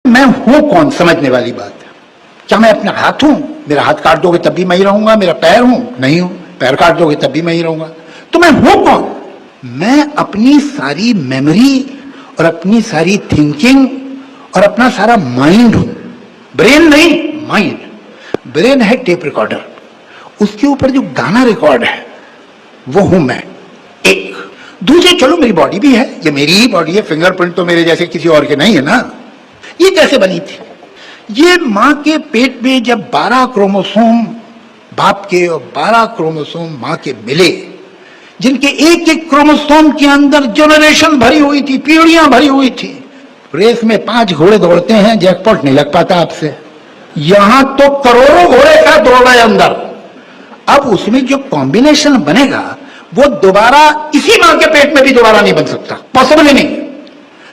मैं हूं कौन, समझने वाली बात है। क्या मैं अपना हाथ हूं? मेरा हाथ काट दोगे तब भी मैं ही रहूंगा। मेरा पैर हूं? नहीं हूं। पैर काट दोगे तब भी मैं ही रहूंगा। तो मैं हूं कौन? मैं अपनी सारी मेमोरी और अपनी सारी थिंकिंग और अपना सारा माइंड हूं। ब्रेन नहीं, माइंड। ब्रेन है टेप रिकॉर्डर, उसके ऊपर जो गाना रिकॉर्ड है वो हूं मैं। एक दूसरे, चलो मेरी बॉडी भी है, ये मेरी ही बॉडी है, फिंगरप्रिंट तो मेरे जैसे किसी और के नहीं है ना। ये कैसे बनी थी? ये मां के पेट में जब 12 क्रोमोसोम बाप के और 12 क्रोमोसोम मां के मिले, जिनके एक एक क्रोमोसोम के अंदर जनरेशन भरी हुई थी, पीढ़ियां भरी हुई थी। रेस में 5 घोड़े दौड़ते हैं, जैकपॉट नहीं लग पाता आपसे। यहां तो करोड़ों घोड़े का दौड़ रहे अंदर। अब उसमें जो कॉम्बिनेशन बनेगा वो दोबारा इसी मां के पेट में भी दोबारा नहीं बन सकता, पॉसिबल ही नहीं।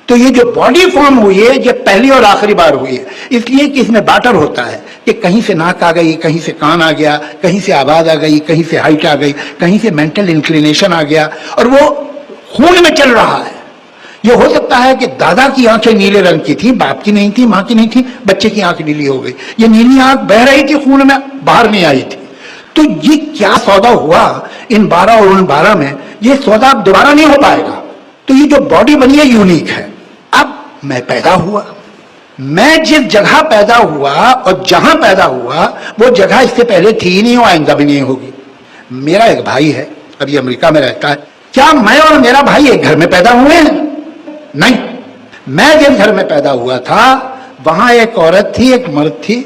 तो ये जो बॉडी फॉर्म हुई है ये पहली और आखिरी बार हुई है, इसलिए कि इसमें बाटर होता है कि कहीं से नाक आ गई, कहीं से कान आ गया, कहीं से आवाज आ गई, कहीं से हाइट आ गई, कहीं से मेंटल इंक्लिनेशन आ गया, और वो खून में चल रहा है। ये हो सकता है कि दादा की आंखें नीले रंग की थी, बाप की नहीं थी, मां की नहीं थी, बच्चे की आंख नीली हो गई। ये नीली आंख बह रही थी खून में, बाहर नहीं आई थी। तो ये क्या सौदा हुआ इन 12 और उन 12 में, ये सौदा अब दोबारा नहीं हो पाएगा। तो ये जो बॉडी बनी है यूनिक है। अब मैं पैदा हुआ, मैं जिस जगह पैदा हुआ और जहां पैदा हुआ वो जगह इससे पहले थी ही नहीं और आइंदा भी नहीं होगी। मेरा एक भाई है, अभी अमेरिका में रहता है। क्या मैं और मेरा भाई एक घर में पैदा हुए हैं? नहीं। मैं जिस घर में पैदा हुआ था वहां एक औरत थी, एक मर्द थी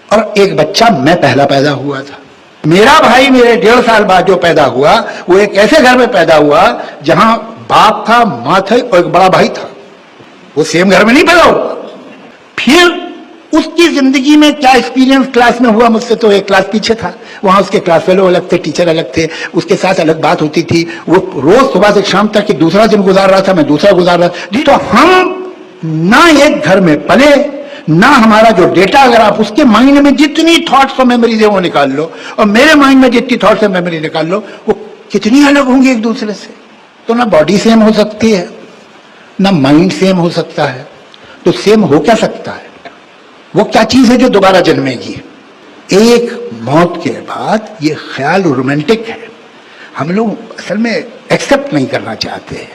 और एक बच्चा, मैं पहला पैदा हुआ था। मेरा भाई मेरे 1.5 साल बाद जो पैदा हुआ वो एक ऐसे घर में पैदा हुआ जहां बाप था, मां थी और एक बड़ा भाई था। वो सेम घर में नहीं पैदा हुआ। फिर उसकी जिंदगी में क्या एक्सपीरियंस क्लास में हुआ, मुझसे तो एक क्लास पीछे था। वहां उसके क्लास फेलो अलग थे, टीचर अलग थे, उसके साथ अलग बात होती थी। वो रोज सुबह से शाम तक एक दूसरा दिन गुजार रहा था, मैं दूसरा गुजार रहा था। तो हम ना एक घर में पले, ना हमारा जो डेटा, अगर आप उसके माइंड में जितनी थॉट्स और मेमोरीज है वो निकाल लो और मेरे माइंड में जितनी थॉट्स और मेमोरी निकाल लो, वो कितनी अलग होंगी एक दूसरे से। तो ना बॉडी सेम हो सकती है, ना माइंड सेम हो सकता है। तो सेम हो क्या सकता है? वो क्या चीज है जो दोबारा जन्मेगी? एक मौत के बाद ये ख्याल रोमांटिक है, हम लोग असल में एक्सेप्ट नहीं करना चाहते हैं।